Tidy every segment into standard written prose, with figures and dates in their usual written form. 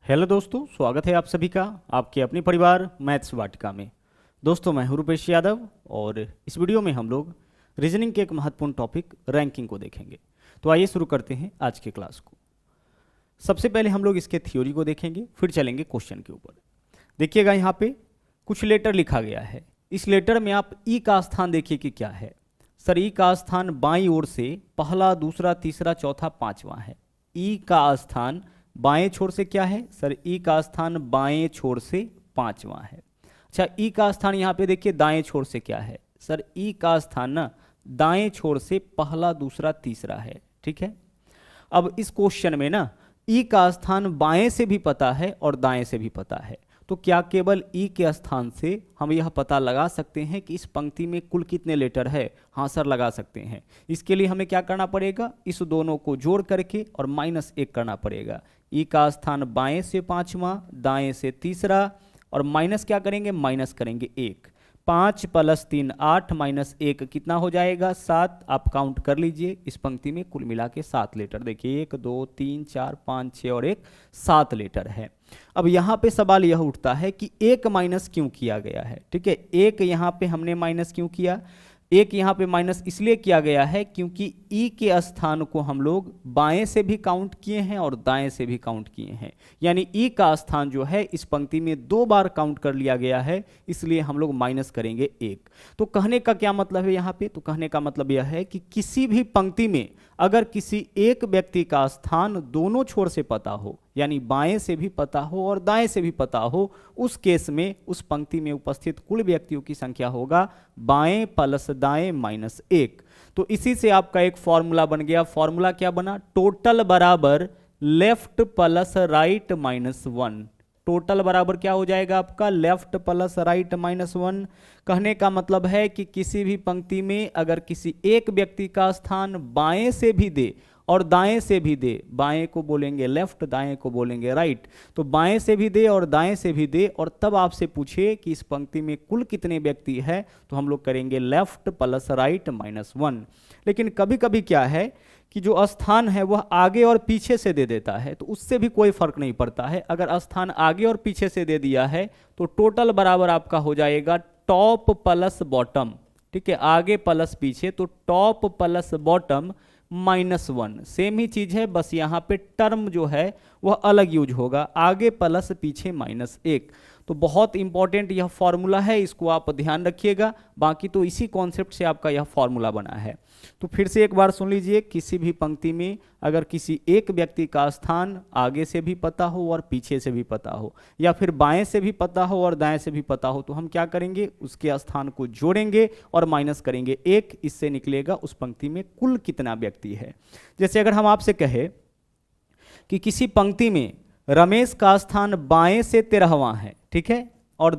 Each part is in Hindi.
हेलो दोस्तों, स्वागत है आप सभी का आपके अपने परिवार मैथ्स वाटिका में। दोस्तों, मैं हूं रूपेश यादव और इस वीडियो में हम लोग रीजनिंग के एक महत्वपूर्ण टॉपिक रैंकिंग को देखेंगे। तो आइए शुरू करते हैं आज के क्लास को। सबसे पहले हम लोग इसके थ्योरी को देखेंगे, फिर चलेंगे क्वेश्चन के ऊपर। देखिएगा, यहाँ पे कुछ लेटर लिखा गया है। इस लेटर में आप ई का स्थान देखिए कि क्या है। सर, ई का स्थान बाईं ओर से पहला, दूसरा, तीसरा, चौथा, पांचवा है। ई का स्थान बाएं छोर से क्या है? सर, ई का स्थान बाएं छोर से पांचवा है। अच्छा, ई का स्थान यहाँ पे देखिए दाएं छोर से क्या है? सर, ई का स्थान ना दाएं छोर से पहला, दूसरा, तीसरा है। ठीक है। अब इस क्वेश्चन में ना ई का स्थान बाएं से भी पता है और दाएं से भी पता है। तो क्या केवल ई के स्थान से हम यह पता लगा सकते हैं कि इस पंक्ति में कुल कितने लेटर है? हाँ सर, लगा सकते हैं। इसके लिए हमें क्या करना पड़ेगा? इस दोनों को जोड़ करके और -1 करना पड़ेगा। ई का स्थान बाएं से पांचवा, दाएं से तीसरा, और माइनस क्या करेंगे? माइनस करेंगे 1। 5 + 3 8 -1 कितना हो जाएगा? 7। आप काउंट कर लीजिए। इस पंक्ति में कुल मिला के 7 लेटर, देखिए 1 2 3 4 5 6 और 1 7 लेटर है। अब यहाँ पे सवाल यह उठता है कि 1 माइनस क्यों किया गया है? ठीक है, 1 यहाँ पे हमने माइनस क्यों किया? 1 यहाँ पे माइनस इसलिए किया गया है क्योंकि ई के स्थान को हम लोग बाएं से भी काउंट किए हैं और दाएं से भी काउंट किए हैं। यानी ई का स्थान जो है इस पंक्ति में 2 बार काउंट कर लिया गया है, इसलिए हम लोग माइनस करेंगे 1। तो कहने का क्या मतलब है यहाँ पे? तो कहने का मतलब यह है कि किसी भी पंक्ति में अगर किसी एक व्यक्ति का स्थान दोनों छोर से पता हो, यानी बाएं से भी पता हो और दाएं से भी पता हो, उस केस में उस पंक्ति में उपस्थित कुल व्यक्तियों की संख्या होगा बाएं प्लस दाएं -1। तो इसी से आपका एक फॉर्मूला बन गया। फॉर्मूला क्या बना? टोटल बराबर लेफ्ट प्लस राइट -1। टोटल बराबर क्या हो जाएगा आपका? Left plus right -1। कहने का मतलब है कि किसी भी पंक्ति में अगर किसी एक व्यक्ति का स्थान बाएं से भी दे और दाएं से भी दे, बाएं को बोलेंगे लेफ्ट, दाएं को बोलेंगे राइट, तो बाएं से भी दे और दाएं से भी दे, और तब आपसे पूछे कि इस पंक्ति में कुल कितने व्यक्ति है, तो हम लोग करेंगे लेफ्ट प्लस राइट -1। लेकिन कभी कभी क्या है कि जो स्थान है वह आगे और पीछे से दे देता है, तो उससे भी कोई फर्क नहीं पड़ता है। अगर स्थान आगे और पीछे से दे दिया है तो टोटल बराबर आपका हो जाएगा टॉप प्लस बॉटम। ठीक है, आगे प्लस पीछे, तो टॉप प्लस बॉटम -1। सेम ही चीज है, बस यहाँ पे टर्म जो है वह अलग यूज होगा, आगे प्लस पीछे -1। तो बहुत इंपॉर्टेंट यह फॉर्मूला है, इसको आप ध्यान रखिएगा। बाकी तो इसी कॉन्सेप्ट से आपका यह फॉर्मूला बना है। तो फिर से एक बार सुन लीजिए, किसी भी पंक्ति में अगर किसी एक व्यक्ति का स्थान आगे से भी पता हो और पीछे से भी पता हो, या फिर बाएं से भी पता हो और दाएं से भी पता हो, तो हम क्या करेंगे? उसके स्थान को जोड़ेंगे और माइनस करेंगे 1। इससे निकलेगा उस पंक्ति में कुल कितना व्यक्ति है। जैसे अगर हम आपसे कहे कि किसी पंक्ति में रमेश का स्थान बाएं से 13वां है, ठीक है, और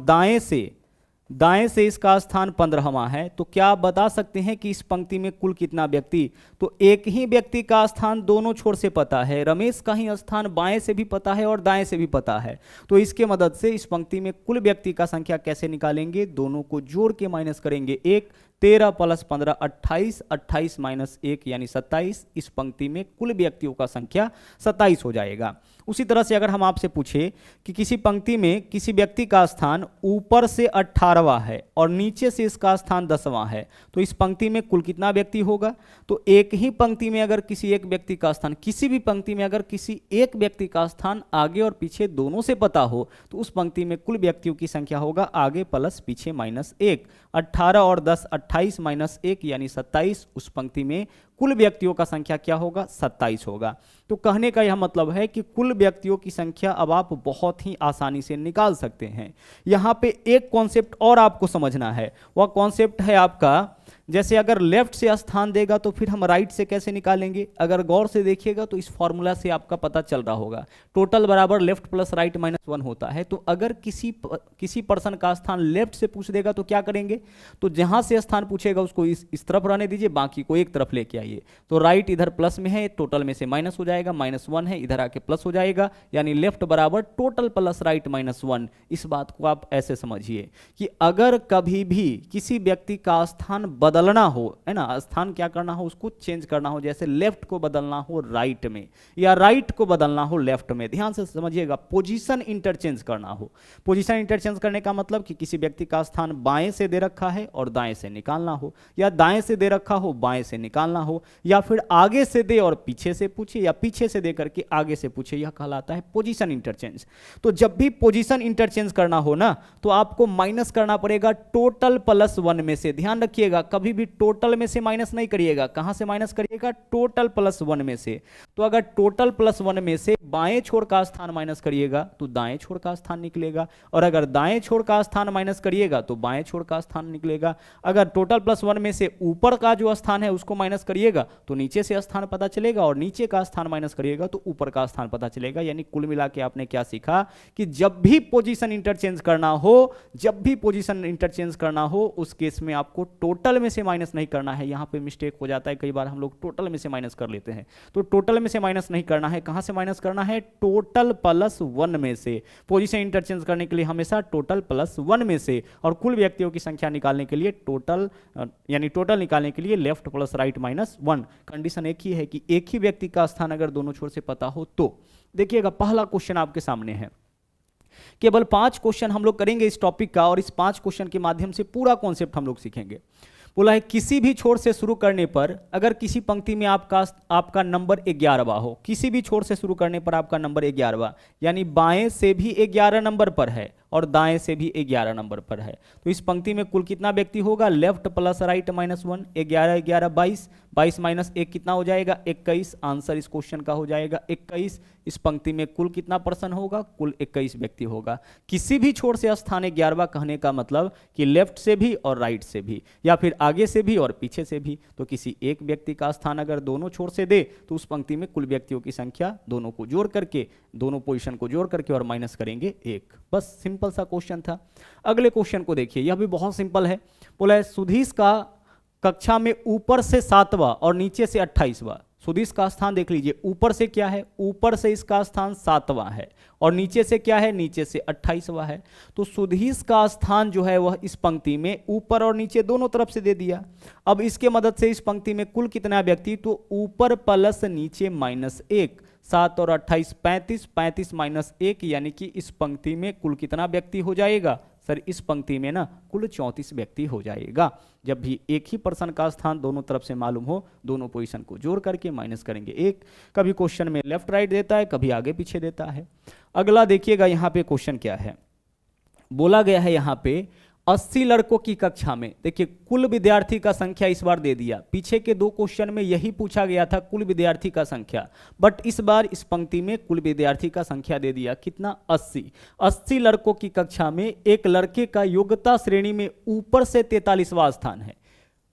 दाएं से इसका स्थान 15वां है, तो क्या आप बता सकते हैं कि इस पंक्ति में कुल कितना व्यक्ति? तो एक ही व्यक्ति का स्थान दोनों छोर से पता है, रमेश का ही स्थान बाएं से भी पता है और दाएं से भी पता है। तो इसके मदद से इस पंक्ति में कुल व्यक्ति का संख्या कैसे निकालेंगे? दोनों को जोड़ के माइनस करेंगे 1। 13 + 15 28, 28 -1 यानी 27। इस पंक्ति में कुल व्यक्तियों का संख्या 27 हो जाएगा। उसी तरह से अगर हम आपसे पूछे कि किसी पंक्ति में किसी व्यक्ति का स्थान ऊपर से 18वां है और नीचे से इसका स्थान 10वां है, तो इस पंक्ति में कुल कितना व्यक्ति होगा? तो एक ही पंक्ति में अगर किसी एक व्यक्ति का स्थान, किसी भी पंक्ति में अगर किसी एक व्यक्ति का स्थान आगे और पीछे दोनों से पता हो, तो उस पंक्ति में कुल व्यक्तियों की संख्या होगा आगे प्लस पीछे -1। 18 और 10 28 -1 यानी 27। उस पंक्ति में कुल व्यक्तियों का संख्या क्या होगा? 27 होगा। तो कहने का यह मतलब है कि कुल व्यक्तियों की संख्या अब आप बहुत ही आसानी से निकाल सकते हैं। यहाँ पे एक कॉन्सेप्ट और आपको समझना है, वह कॉन्सेप्ट है आपका, जैसे अगर लेफ्ट से स्थान देगा तो फिर हम राइट से कैसे निकालेंगे? अगर गौर से देखिएगा तो इस फॉर्मूला से आपका पता चल रहा होगा, टोटल बराबर लेफ्ट प्लस राइट -1 होता है। तो अगर किसी पर्सन का स्थान लेफ्ट से पूछ देगा तो क्या करेंगे? तो जहां से स्थान पूछेगा उसको इस तरफ रहने दीजिए, बाकी को एक तरफ लेके आइए। ये। तो राइट इधर प्लस में है, टोटल में से माइनस हो जाएगा, -1 है, इधर आके प्लस हो जाएगा, यानी लेफ्ट बराबर टोटल प्लस राइट -1। इस बात को आप ऐसे समझिए कि अगर कभी भी किसी व्यक्ति का स्थान बदलना हो, है ना, स्थान क्या करना हो, उसको चेंज करना हो, जैसे लेफ्ट को बदलना हो राइट में या राइट को बदलना हो लेफ्ट में, ध्यान से समझिएगा, पोजीशन इंटरचेंज करना हो। पोजीशन इंटरचेंज करने का मतलब कि किसी व्यक्ति का स्थान बाएं से दे रखा है और दाएं से निकालना हो, या दाएं से दे रखा हो बाएं से निकालना हो, या फिर आगे से दे और पीछे से पूछे, या पीछे से दे करके आगे से पूछे, यह कहलाता है पोजीशन इंटरचेंज। तो जब भी पोजीशन इंटरचेंज करना हो ना, तो आपको माइनस करना पड़ेगा टोटल +1 में से। ध्यान रखिएगा, कभी भी टोटल में से माइनस नहीं करिएगा। कहां से माइनस करिएगा? टोटल +1 में से। तो अगर टोटल +1 में से बाएं छोर का स्थान माइनस करिएगा तो दाएं छोर का स्थान निकलेगा, और अगर दाएं छोर का स्थान माइनस करिएगा तो बाएं छोर का स्थान निकलेगा। अगर टोटल +1 में से ऊपर का जो स्थान है उसको माइनस करिएगा तो नीचे से स्थान पता चलेगा, और नीचे का स्थान माइनस करिएगा तो ऊपर का स्थान पता चलेगा। यानी कुल मिला के आपने क्या सीखा कि जब भी पोजीशन इंटरचेंज करना हो, जब भी पोजीशन इंटरचेंज करना हो, उस केस में आपको टोटल में से माइनस नहीं करना है। यहां पे मिस्टेक हो जाता है, कई बार हम लोग टोटल में से माइनस कर लेते हैं। तो टोटल में से माइनस नहीं करना है, कहां से माइनस करना है? टोटल +1 में से। पोजीशन इंटरचेंज करने के लिए हमेशा टोटल +1 में से, और कुल व्यक्तियों की संख्या निकालने के लिए टोटल, यानी टोटल निकालने के लिए लेफ्ट प्लस राइट -1। कंडीशन एक ही है कि एक ही व्यक्ति का स्थान अगर दोनों छोर से पता हो तो। देखिएगा, पहला क्वेश्चन आपके सामने है। केवल 5 क्वेश्चन हम लोग करेंगे इस टॉपिक का, और इस 5 क्वेश्चन के माध्यम से पूरा कॉन्सेप्ट हम लोग सीखेंगे। बोला है किसी भी छोर से शुरू करने पर अगर किसी पंक्ति में आपका नंबर 11वां हो, किसी भी छोर से शुरू करने पर आपका नंबर 11वां, यानी बाएं से भी 11 नंबर पर है और दाएं से भी 11 नंबर पर है, तो इस पंक्ति में कुल कितना व्यक्ति होगा? लेफ्ट प्लस राइट -1, 11 11 22, 22 माइनस 1 कितना हो जाएगा? 21। आंसर इस क्वेश्चन का हो जाएगा 21। इस पंक्ति में कुल कितना पर्सन होगा? कुल 21 व्यक्ति होगा। किसी भी छोर से स्थान 11वां कहने का मतलब कि लेफ्ट से भी और राइट से भी, या फिर आगे से भी और पीछे से भी। तो किसी एक व्यक्ति का स्थान अगर दोनों छोर से दे तो उस पंक्ति में कुल व्यक्तियों की संख्या दोनों को जोड़ करके, दोनों पोजीशन को जोड़ करके और माइनस करेंगे 1। बस सिंपल सा क्वेश्चन था। अगले क्वेश्चन को देखिए, यह भी बहुत सिंपल है। बोला है सुधीश का कक्षा में ऊपर से 7वां और नीचे से 28वां। सुधीश का स्थान देख लीजिए, ऊपर से क्या है? ऊपर से इसका स्थान 7वां है, और नीचे से क्या है? नीचे से 28वां है। तो सुधीश का स्थान जो है वह इस पंक्ति में ऊपर और नीचे दोनों तरफ से दे दिया। अब इसके मदद से इस पंक्ति में कुल कितना व्यक्ति? तो ऊपर प्लस नीचे -1, 7 और 28 35, 35 माइनस 1, यानी कि इस पंक्ति में कुल कितना व्यक्ति हो जाएगा? सर इस पंक्ति में ना कुल 34 व्यक्ति हो जाएगा। जब भी एक ही पर्सन का स्थान दोनों तरफ से मालूम हो, दोनों पोजीशन को जोड़ करके माइनस करेंगे 1। कभी क्वेश्चन में लेफ्ट राइट देता है, कभी आगे पीछे देता है। अगला देखिएगा, यहाँ पे क्वेश्चन क्या है। बोला गया है यहाँ पे 80 लड़कों की कक्षा में, देखिए कुल विद्यार्थी का संख्या इस बार दे दिया। पीछे के 2 क्वेश्चन में यही पूछा गया था कुल विद्यार्थी का संख्या, बट इस बार इस पंक्ति में कुल विद्यार्थी का संख्या दे दिया कितना? 80। 80 लड़कों की कक्षा में एक लड़के का योग्यता श्रेणी में ऊपर से 43वां स्थान है।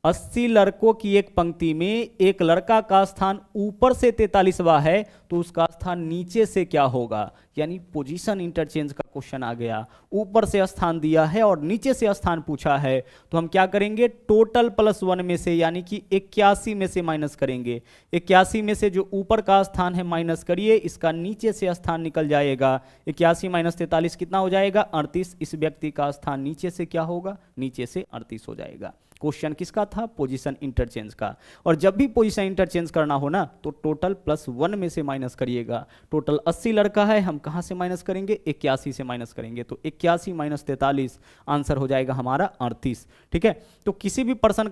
80 लड़कों की एक पंक्ति में एक लड़का का स्थान ऊपर से 43वां है, तो उसका स्थान नीचे से क्या होगा? यानी पोजीशन इंटरचेंज का क्वेश्चन आ गया। ऊपर से स्थान दिया है और नीचे से स्थान पूछा है, तो हम क्या करेंगे? टोटल +1 में से, यानी कि 81 में से माइनस करेंगे। 81 में से जो ऊपर का स्थान है माइनस करिए, इसका नीचे से स्थान निकल जाएगा। 81 माइनस 43 कितना हो जाएगा? 38। इस व्यक्ति का स्थान नीचे से क्या होगा? नीचे से 38 हो जाएगा। क्वेश्चन किसका था? पोजीशन इंटरचेंज का। और जब भी पोजीशन इंटरचेंज करना हो ना, तो टोटल +1 में से माइनस करिएगा। टोटल 80 लड़का है, हम कहां से माइनस करेंगे? 81 से माइनस करेंगे। तो 81 माइनस 43, आंसर हो जाएगा हमारा 38। ठीक है, तो किसी भी पर्सन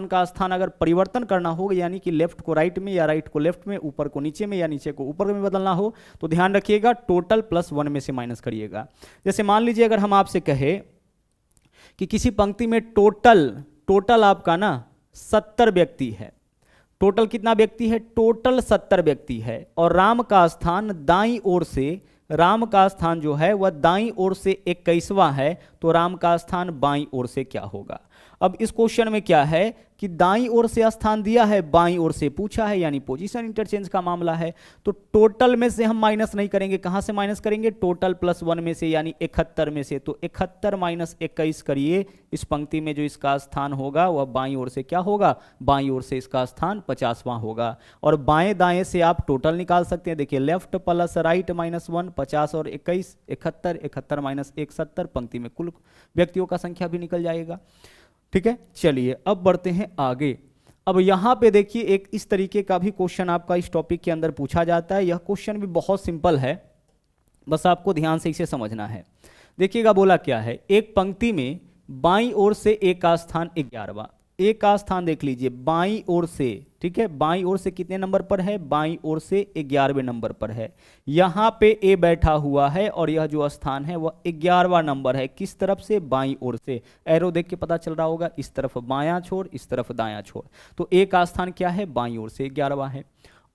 का स्थान अगर परिवर्तन करना हो, यानी कि लेफ्ट को राइट में या राइट को लेफ्ट में, ऊपर को नीचे में या नीचे को ऊपर में बदलना हो, तो ध्यान रखिएगा टोटल +1 में से माइनस करिएगा। जैसे मान लीजिए अगर हम आपसे कहे कि किसी पंक्ति में टोटल आपका ना 70 व्यक्ति है। टोटल कितना व्यक्ति है? टोटल 70 व्यक्ति है, और राम का स्थान दाईं ओर से, राम का स्थान जो है वह दाईं ओर से 21वां है, तो राम का स्थान बाईं ओर से क्या होगा? अब इस क्वेश्चन में क्या है कि दाईं ओर से स्थान दिया है, बाईं ओर से पूछा है, यानी पोजीशन इंटरचेंज का मामला है। तो टोटल में से हम माइनस नहीं करेंगे, कहां से माइनस करेंगे? टोटल प्लस 1 में से, यानी 71 में से। तो 71 माइनस 21 करिए, इस पंक्ति में जो इसका स्थान होगा वह बाईं ओर से क्या होगा? बाईं ओर से इसका स्थान 50वां होगा। और बाएं दाएं से आप टोटल निकाल सकते हैं। देखिए लेफ्ट प्लस राइट माइनस 1, 50 और 21 71, 71 माइनस 1 70, पंक्ति में कुल व्यक्तियों का संख्या भी निकल जाएगा। ठीक है, चलिए अब बढ़ते हैं आगे। अब यहां पे देखिए एक इस तरीके का भी क्वेश्चन आपका इस टॉपिक के अंदर पूछा जाता है। यह क्वेश्चन भी बहुत सिंपल है, बस आपको ध्यान से इसे समझना है। देखिएगा बोला क्या है, एक पंक्ति में बाईं ओर से ए का स्थान 11वां, ए का स्थान देख लीजिए बाईं ओर से, ठीक है, बाईं ओर से कितने नंबर पर है? बाईं ओर से 11वें नंबर पर है। यहां पे ए बैठा हुआ है और यह जो स्थान है वह 11वां नंबर है। किस तरफ से? बाईं ओर से। एरो देख के पता चल रहा होगा, इस तरफ बायां छोर, इस तरफ दायां छोर। तो ए का स्थान क्या है? बाईं ओर से 11वां है।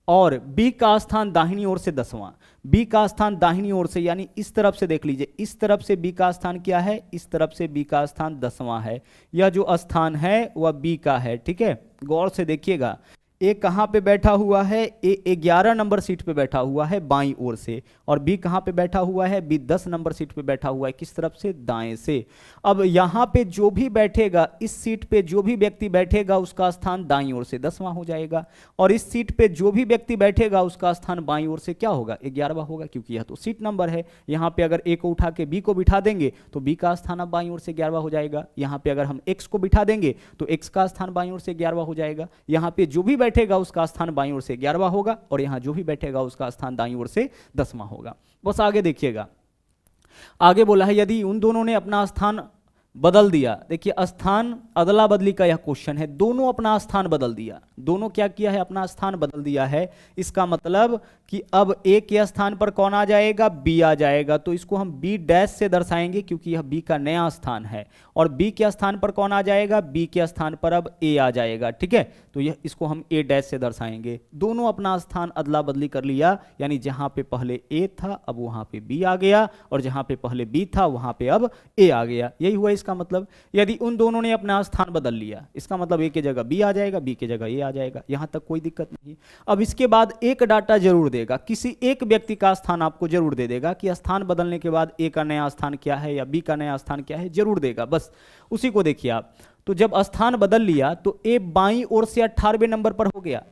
और बी का स्थान दाहिनी ओर से 10वां, बी का स्थान दाहिनी ओर से, यानी इस तरफ से देख लीजिए, इस तरफ से बी का स्थान क्या है? इस तरफ से बी का स्थान 10वां है। यह जो स्थान है वह बी का है। ठीक है, गौर से देखिएगा, ए कहाँ पे बैठा हुआ है? ए 11 नंबर सीट पे बैठा हुआ है बाईं ओर से, और बी कहाँ पे बैठा हुआ है? बी 10 नंबर सीट पे बैठा हुआ है, किस तरफ से? दाएं से। अब यहाँ पे जो भी बैठेगा, इस सीट पे जो भी व्यक्ति बैठेगा उसका स्थान दाईं ओर से 10वां हो जाएगा, और इस सीट पे जो भी व्यक्ति बैठेगा उसका स्थान बाईं ओर से क्या होगा? 11वां होगा, क्योंकि यह तो सीट नंबर है। यहाँ पे अगर ए को उठा के बी को बिठा देंगे तो बी का स्थान अब बाईं ओर से 11वां हो जाएगा। यहाँ पे अगर हम एक्स को बिठा देंगे तो एक्स का स्थान बाईं ओर से 11वां हो जाएगा। यहाँ पे जो भी बैठेगा उसका स्थान बाईं ओर से 11वां होगा, और यहां जो भी बैठेगा उसका स्थान दाईं ओर से 10वां होगा। बस आगे देखिएगा, आगे बोला है यदि उन दोनों ने अपना स्थान बदल दिया। देखिए स्थान अदला बदली का यह क्वेश्चन है, दोनों अपना स्थान बदल दिया, दोनों क्या किया है? अपना स्थान बदल दिया है। इसका मतलब कि अब ए के स्थान पर कौन आ जाएगा? बी आ जाएगा। तो इसको हम बी डैश से दर्शाएंगे, क्योंकि यह बी का नया स्थान है। और बी के स्थान पर कौन आ जाएगा? बी के स्थान पर अब ए आ जाएगा। ठीक है, तो यह इसको हम ए डैश से दर्शाएंगे। दोनों अपना स्थान अदला बदली कर लिया, यानी जहां पे पहले ए था अब वहां पे बी आ गया, और जहां पे पहले बी था वहां पे अब ए आ गया। यही हुआ इसका मतलब। यदि उन दोनों ने अपना स्थान बदल लिया, इसका मतलब ए की जगह बी आ जाएगा, बी की जगह ए आ जाएगा। यहां तक कोई दिक्कत नहीं। अब इसके बाद एक डाटा जरूर देगा, किसी एक व्यक्ति का स्थान आपको जरूर दे देगा कि स्थान बदलने के बाद ए का नया स्थान क्या है या बी का नया स्थान क्या है, जरूर देगा। बस उसी को देखिए आप। तो जब स्थान बदल लिया तो ए बाईं ओर से 18वें नंबर पर हो गया,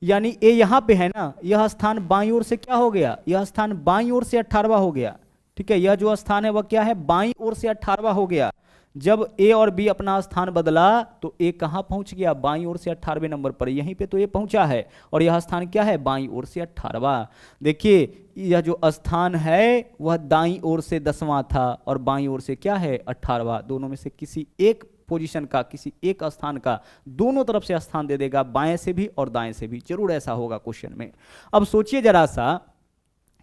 यानी ए यहां पे है ना, यह स्थान बाईं ओर से क्या हो गया? यह स्थान बाईं ओर से 18वां हो गया। ठीक है, यह जो स्थान है वह क्या है? बाईं ओर से 18वां हो गया। जब ए और बी अपना स्थान बदला तो ए कहां पहुंच गया? बाईं ओर से 18वें नंबर पर, यहीं पे तो ए पहुंचा है, और यह स्थान क्या है? बाईं ओर से 18वां। देखिए यह जो स्थान है वह दाईं ओर से 10वां था, और बाईं ओर से क्या है? 18वां। दोनों में से किसी एक पोजीशन का, किसी एक स्थान का दोनों तरफ से स्थान दे देगा, बाएं से भी और दाएं से भी। जरूर ऐसा होगा क्वेश्चन में। अब सोचिए जरा सा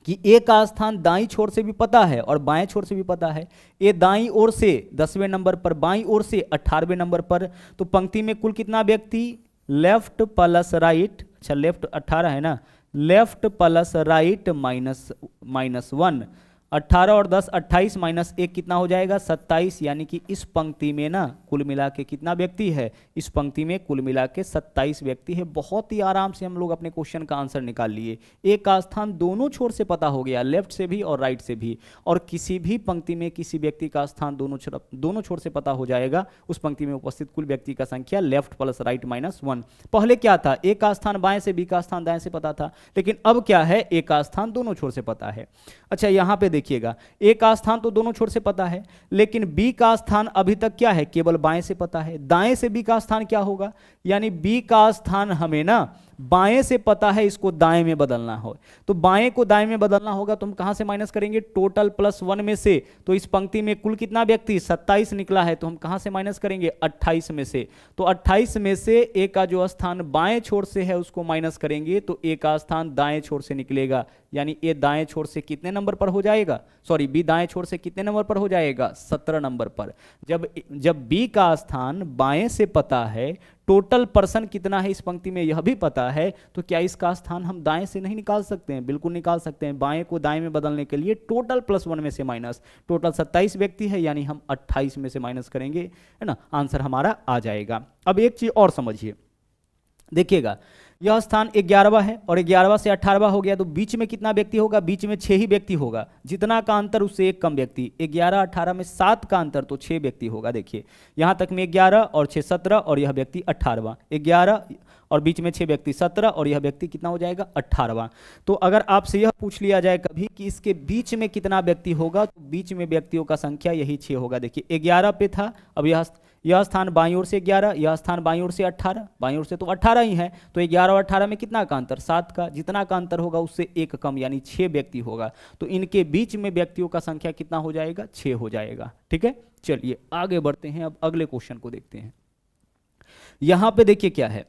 कि ए का स्थान दाईं छोर से भी पता है और बाएं छोर से भी पता है। ए दाईं ओर से 10वें नंबर पर, बाईं ओर से 18वें नंबर पर। तो पंक्ति में कुल कितना व्यक्ति? लेफ्ट प्लस राइट, अच्छा लेफ्ट 18 है ना, लेफ्ट प्लस राइट माइनस 1, 18 और 10 28 माइनस 1 कितना हो जाएगा? 27। यानी कि इस पंक्ति में ना कुल मिला के कितना व्यक्ति है? इस पंक्ति में कुल मिला के 27 व्यक्ति है। बहुत ही आराम से हम लोग अपने क्वेश्चन का आंसर निकाल लिए। ए का स्थान दोनों छोर से पता हो गया, लेफ्ट से भी और राइट से भी, और किसी भी पंक्ति में किसी व्यक्ति का स्थान दोनों छोर से पता हो जाएगा। उस पंक्ति में उपस्थित कुल व्यक्ति का संख्या लेफ्ट प्लस राइट माइनस 1। पहले क्या था? ए का स्थान बाएं से, बी का स्थान दाएं से पता था, लेकिन अब क्या है? ए का स्थान दोनों छोर से पता है। अच्छा यहां पे देखिएगा, ए का स्थान तो दोनों छोर से पता है, लेकिन बी का स्थान अभी तक क्या है? केवल बाएं से पता है। दाएं से बी का स्थान क्या होगा? यानी बी का स्थान हमें ना बाएं से पता है, इसको दाएं में बदलना हो तो बाएं को दाएं में बदलना होगा, तो हम कहां से माइनस करेंगे? टोटल प्लस 1 में से। तो इस पंक्ति में कुल कितना व्यक्ति? 27 निकला है, तो हम कहां से माइनस करेंगे? 28 में से। तो 28 में से ए का जो स्थान बाएं छोर से है उसको माइनस करेंगे, तो ए का स्थान दाएं छोर से निकलेगा। यानी ए दाएं छोर से कितने नंबर पर हो जाएगा? सॉरी, बी दाएं छोर से कितने नंबर पर हो जाएगा? 17 नंबर पर। जब बी का स्थान बाएं से पता है, टोटल पर्सन कितना है इस पंक्ति में यह भी पता है, तो क्या इसका स्थान हम दाएं से नहीं निकाल सकते हैं? बिल्कुल निकाल सकते हैं। बाएं को दाएं में बदलने के लिए टोटल +1 में से माइनस, टोटल 27 व्यक्ति है यानी हम 28 में से माइनस करेंगे, है ना, आंसर हमारा आ जाएगा। अब एक चीज और समझिए, देखिएगा यह स्थान 11वां है और 11वां से 18वां हो गया, तो बीच में कितना व्यक्ति होगा? बीच में 6 ही व्यक्ति होगा, जितना का अंतर उससे एक कम व्यक्ति। 11 18 में 7 का अंतर, तो 6 व्यक्ति होगा। देखिए यहां तक में 11 और 6 17 और यह व्यक्ति 18वां, 11 और बीच में 6 व्यक्ति 17 और यह व्यक्ति कितना हो जाएगा? 18वां। तो अगर आपसे यह पूछ लिया जाए कभी कि इसके बीच में कितना व्यक्ति होगा, तो बीच में व्यक्तियों का संख्या यही 6 होगा। देखिए 11 पे था, अब यह स्थान बाईं ओर से 11, यह स्थान बाईं ओर से 18, बाईं ओर से तो 18 ही है, तो 11 और 18 में कितना का अंतर? 7 का, जितना का अंतर होगा उससे एक कम यानी 6 व्यक्ति होगा, तो इनके बीच में व्यक्तियों का संख्या कितना हो जाएगा? 6 हो जाएगा। ठीक है, चलिए आगे बढ़ते हैं, अब अगले क्वेश्चन को देखते हैं। यहां पे देखिए क्या है,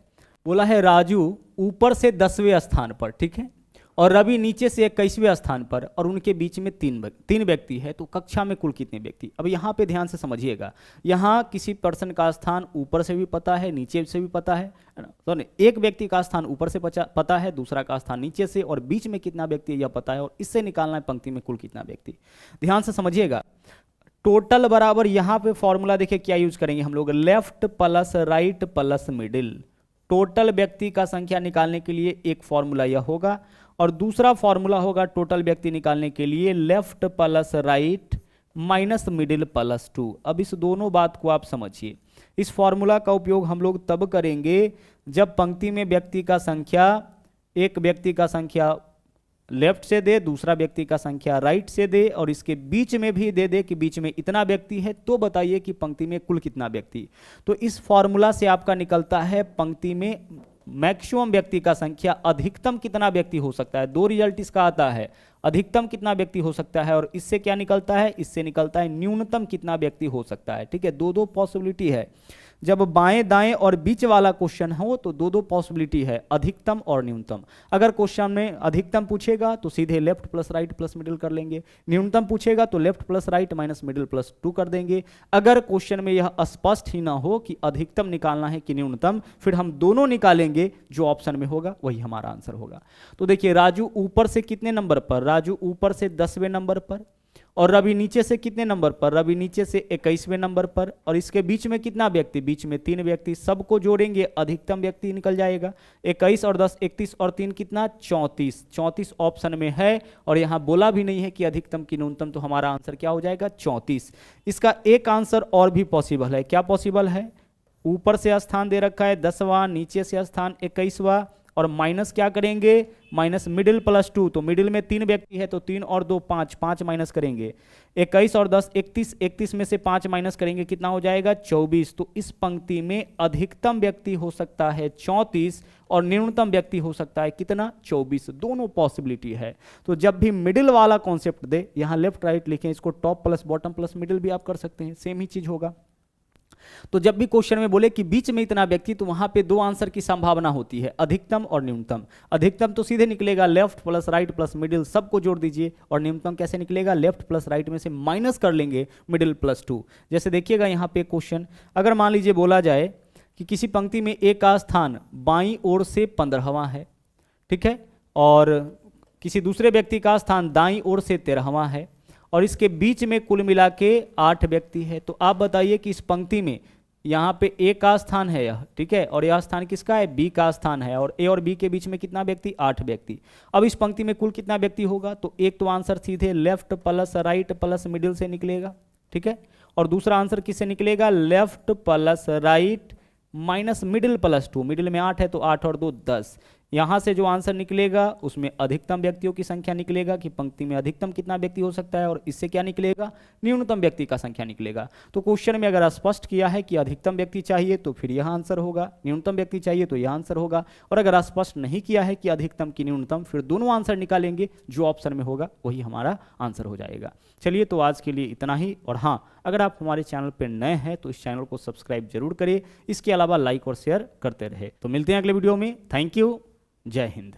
बोला है राजू ऊपर से 10वें स्थान पर, ठीक है, और रवि नीचे से 21वें स्थान पर, और उनके बीच में तीन व्यक्ति है, तो कक्षा में कुल कितने व्यक्ति? अब यहाँ पे ध्यान से समझिएगा, यहाँ किसी पर्सन का स्थान ऊपर से भी पता है, नीचे से भी पता है ना, तो एक व्यक्ति का स्थान ऊपर से पता है, दूसरा का स्थान नीचे से, और बीच में कितना व्यक्ति है यह पता है, और इससे निकालना है पंक्ति में कुल कितना व्यक्ति। ध्यान से समझिएगा, टोटल बराबर यहाँ पे फॉर्मूला देखिए क्या यूज करेंगे हम लोग, left plus right plus middle. Total व्यक्ति का संख्या निकालने के लिए एक फॉर्मूला यह होगा, और दूसरा फॉर्मूला होगा टोटल व्यक्ति निकालने के लिए left plus right minus middle plus 2। अब इस दोनों बात को आप समझिए, इस फॉर्मूला का उपयोग हम लोग तब करेंगे जब पंक्ति में व्यक्ति का संख्या, एक व्यक्ति का संख्या लेफ्ट से दे, दूसरा व्यक्ति का संख्या राइट से दे, और इसके बीच में भी दे दे कि बीच में इतना व्यक्ति है, तो बताइए कि पंक्ति में कुल कितना व्यक्ति। तो इस फॉर्मूला से आपका निकलता है पंक्ति में मैक्सिमम व्यक्ति का संख्या, अधिकतम कितना व्यक्ति हो सकता है। दो रिजल्ट इसका आता है, अधिकतम कितना व्यक्ति हो सकता है, और इससे क्या निकलता है? इससे निकलता है न्यूनतम कितना व्यक्ति हो सकता है। ठीक है, दो पॉसिबिलिटी है। जब बाएं दाएं और बीच वाला क्वेश्चन हो तो दो पॉसिबिलिटी है, अधिकतम और न्यूनतम। अगर क्वेश्चन में अधिकतम पूछेगा तो सीधे left plus right plus middle कर लेंगे, न्यूनतम पूछेगा तो left plus right minus middle plus 2 कर देंगे। अगर क्वेश्चन में यह स्पष्ट ही ना हो कि अधिकतम निकालना है कि न्यूनतम, फिर हम दोनों निकालेंगे, जो ऑप्शन में होगा वही हमारा आंसर होगा। तो देखिए राजू ऊपर से कितने नंबर पर? राजू ऊपर से 10वें नंबर पर, और रवि नीचे से कितने नंबर पर? रवि नीचे से 21वें नंबर पर, और इसके बीच में कितना व्यक्ति? बीच में 3 व्यक्ति। सबको जोड़ेंगे अधिकतम व्यक्ति निकल जाएगा। 21 और 10 31 और 3 कितना? 34। 34 ऑप्शन में है, और यहां बोला भी नहीं है कि अधिकतम की न्यूनतम, तो हमारा आंसर क्या हो जाएगा? 34। इसका एक आंसर और भी पॉसिबल है। क्या पॉसिबल है? ऊपर से स्थान दे रखा है 10वां, नीचे से स्थान 21वां, और माइनस क्या करेंगे? माइनस मिडिल प्लस 2, तो मिडिल में 3 व्यक्ति है, तो 3 और 2 5, 5 माइनस करेंगे। 21 और 10 31, 31 में से 5 माइनस करेंगे, कितना हो जाएगा? 24। तो इस पंक्ति में अधिकतम व्यक्ति हो सकता है 34, और न्यूनतम व्यक्ति हो सकता है कितना? 24। दोनों पॉसिबिलिटी है। तो जब भी मिडिल वाला कॉन्सेप्ट दे, यहां लेफ्ट राइट लिखें, इसको top plus bottom plus middle भी आप कर सकते हैं, सेम ही चीज होगा। तो जब भी क्वेश्चन में बोले कि बीच में इतना व्यक्ति, तो वहां पे 2 आंसर की संभावना होती है, अधिकतम और न्यूनतम। अधिकतम तो सीधे निकलेगा left plus right plus middle, सबको जोड़ दीजिए, और न्यूनतम कैसे निकलेगा? लेफ्ट प्लस राइट में से माइनस कर लेंगे मिडिल प्लस 2। जैसे देखिएगा यहाँ पे क्वेश्चन, अगर मान लीजिए बोला जाए कि किसी पंक्ति में एक का स्थान बाईं ओर से 15वां है, ठीक है, और किसी दूसरे व्यक्ति का स्थान दाईं ओर से 13वां है, और इसके बीच में कुल मिला के 8 व्यक्ति है। तो आप बताइए कि इस पंक्ति में यहाँ पे ए का स्थान है यह, ठीक है, और यह स्थान किसका है? बी का स्थान है, और ए और बी के बीच में कितना व्यक्ति? 8 व्यक्ति। अब इस पंक्ति में कुल कितना व्यक्ति होगा? तो एक तो आंसर सीधे left plus right plus middle से निकलेगा, ठीक है, और दूसरा आंसर किससे निकलेगा? Left plus right minus middle plus 2। Middle में 8 है, तो 8 और 2 10। यहां से जो आंसर निकलेगा उसमें अधिकतम व्यक्तियों की संख्या निकलेगा कि पंक्ति में अधिकतम कितना व्यक्ति हो सकता है, और इससे क्या निकलेगा? न्यूनतम व्यक्ति का संख्या निकलेगा। तो क्वेश्चन में अगर स्पष्ट किया है कि अधिकतम व्यक्ति चाहिए तो फिर यह आंसर होगा, न्यूनतम व्यक्ति चाहिए तो यह आंसर होगा, और अगर स्पष्ट नहीं किया है कि अधिकतम की न्यूनतम, फिर दोनों आंसर निकालेंगे, जो ऑप्शन में होगा वही हमारा आंसर हो जाएगा। चलिए, तो आज के लिए इतना ही। और हाँ, अगर आप हमारे चैनल पर नए हैं तो इस चैनल को सब्सक्राइब जरूर करें, इसके अलावा लाइक और शेयर करते रहे। तो मिलते हैं अगले वीडियो में। थैंक यू, जय हिंद।